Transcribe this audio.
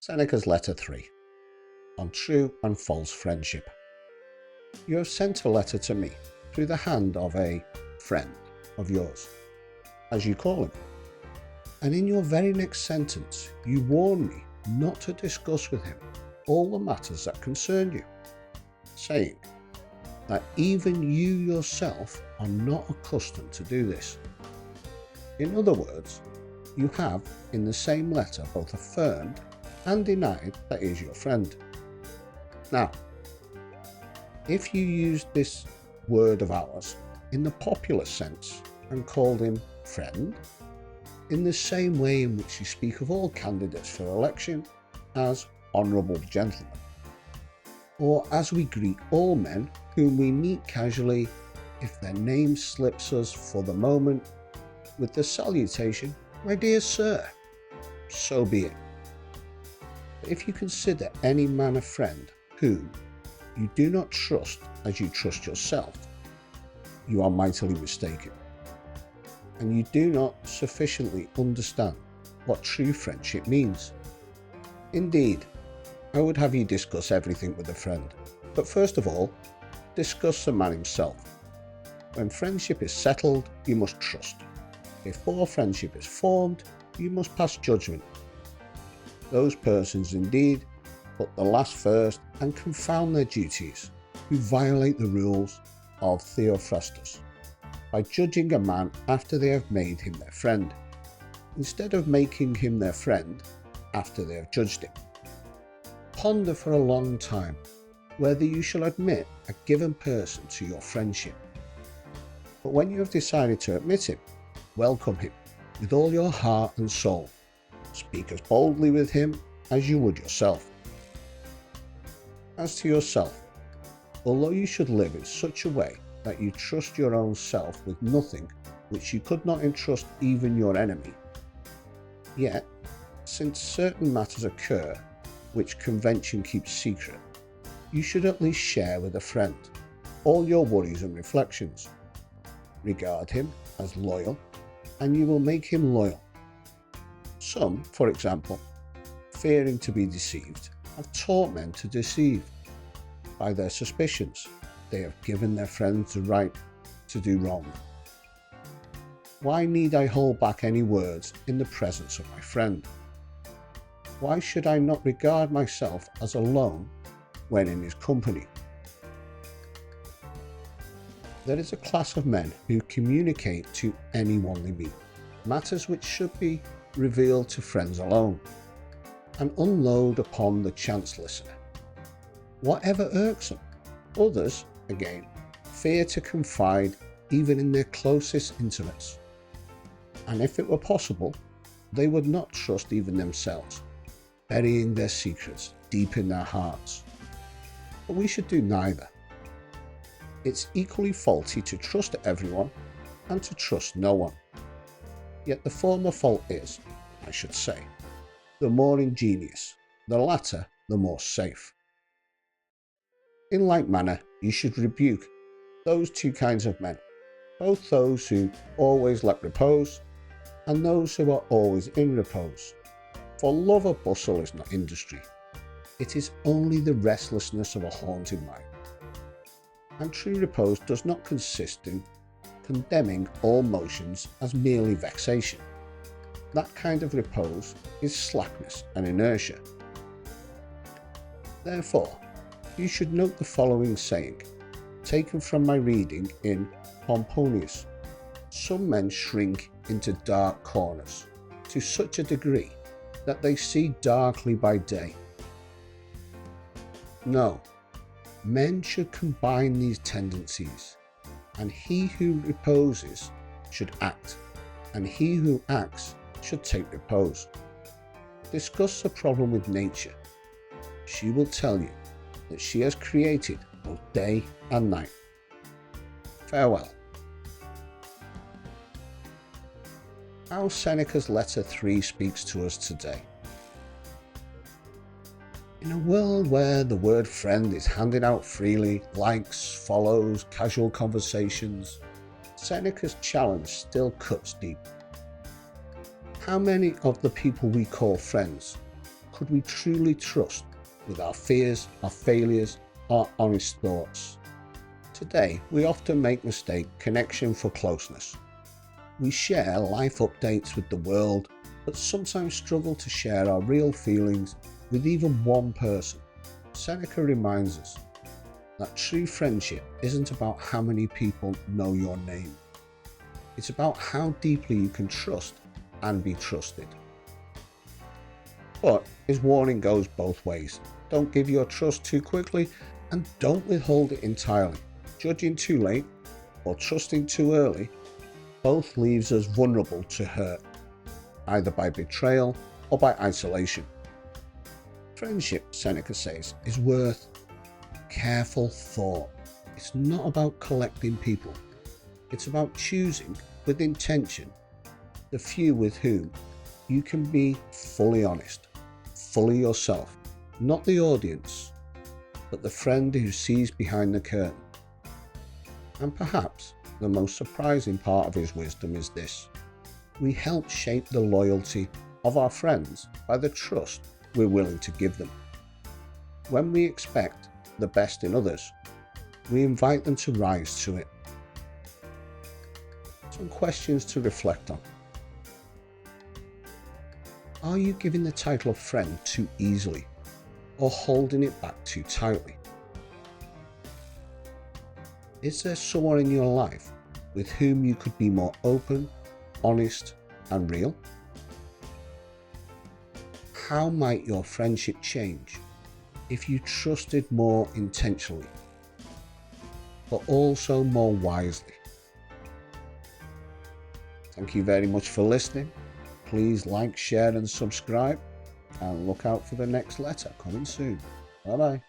Seneca's Letter 3 on True and False Friendship. You have sent a letter to me through the hand of a friend of yours, as you call him, and in your very next sentence you warn me not to discuss with him all the matters that concern you, saying that even you yourself are not accustomed to do this. In other words, you have in the same letter both affirmed and denied that he is your friend. Now, if you used this word of ours in the popular sense and called him friend, in the same way in which you speak of all candidates for election as honourable gentlemen, or as we greet all men whom we meet casually, if their name slips us for the moment, with the salutation, "My dear sir," so be it. But if you consider any man a friend whom you do not trust as you trust yourself, you are mightily mistaken, and you do not sufficiently understand what true friendship means. Indeed, I would have you discuss everything with a friend, but first of all, discuss the man himself. When friendship is settled, you must trust. Before friendship is formed, you must pass judgment. Those persons indeed put the last first and confound their duties, who violate the rules of Theophrastus by judging a man after they have made him their friend, instead of making him their friend after they have judged him. Ponder for a long time whether you shall admit a given person to your friendship. But when you have decided to admit him, welcome him with all your heart and soul. Speak as boldly with him as you would yourself. As to yourself, although you should live in such a way that you trust your own self with nothing which you could not entrust even your enemy, yet, since certain matters occur which convention keeps secret, you should at least share with a friend all your worries and reflections. Regard him as loyal, and you will make him loyal. Some, for example, fearing to be deceived, have taught men to deceive. By their suspicions, they have given their friends the right to do wrong. Why need I hold back any words in the presence of my friend? Why should I not regard myself as alone when in his company? There is a class of men who communicate to anyone they meet matters which should be revealed to friends alone, and unload upon the chance listener whatever irks them. Others, again, fear to confide even in their closest intimates, and if it were possible, they would not trust even themselves, burying their secrets deep in their hearts. But we should do neither. It's equally faulty to trust everyone and to trust no one. Yet the former fault is, I should say, the more ingenious, the latter the more safe. In like manner, you should rebuke those two kinds of men, both those who always let repose and those who are always in repose. For love of bustle is not industry, it is only the restlessness of a haunted mind. And true repose does not consist in condemning all motions as merely vexation. That kind of repose is slackness and inertia. Therefore, you should note the following saying, taken from my reading in Pomponius: some men shrink into dark corners to such a degree that they see darkly by day. No, men should combine these tendencies, and he who reposes should act, and he who acts should take repose. Discuss the problem with nature. She will tell you that she has created both day and night. Farewell. How Seneca's Letter 3 speaks to us today. In a world where the word friend is handed out freely, likes, follows, casual conversations, Seneca's challenge still cuts deep. How many of the people we call friends could we truly trust with our fears, our failures, our honest thoughts? Today, we often make mistake connection for closeness. We share life updates with the world, but sometimes struggle to share our real feelings with even one person. Seneca reminds us that true friendship isn't about how many people know your name. It's about how deeply you can trust and be trusted. But his warning goes both ways. Don't give your trust too quickly and don't withhold it entirely. Judging too late or trusting too early both leaves us vulnerable to hurt, either by betrayal or by isolation. Friendship, Seneca says, is worth careful thought. It's not about collecting people. It's about choosing with intention the few with whom you can be fully honest, fully yourself, not the audience, but the friend who sees behind the curtain. And perhaps the most surprising part of his wisdom is this: we help shape the loyalty of our friends by the trust we're willing to give them. When we expect the best in others, we invite them to rise to it. Some questions to reflect on. Are you giving the title of friend too easily or holding it back too tightly? Is there someone in your life with whom you could be more open, honest, and real? How might your friendship change if you trusted more intentionally, but also more wisely? Thank you very much for listening. Please like, share, and subscribe, and look out for the next letter coming soon. Bye bye.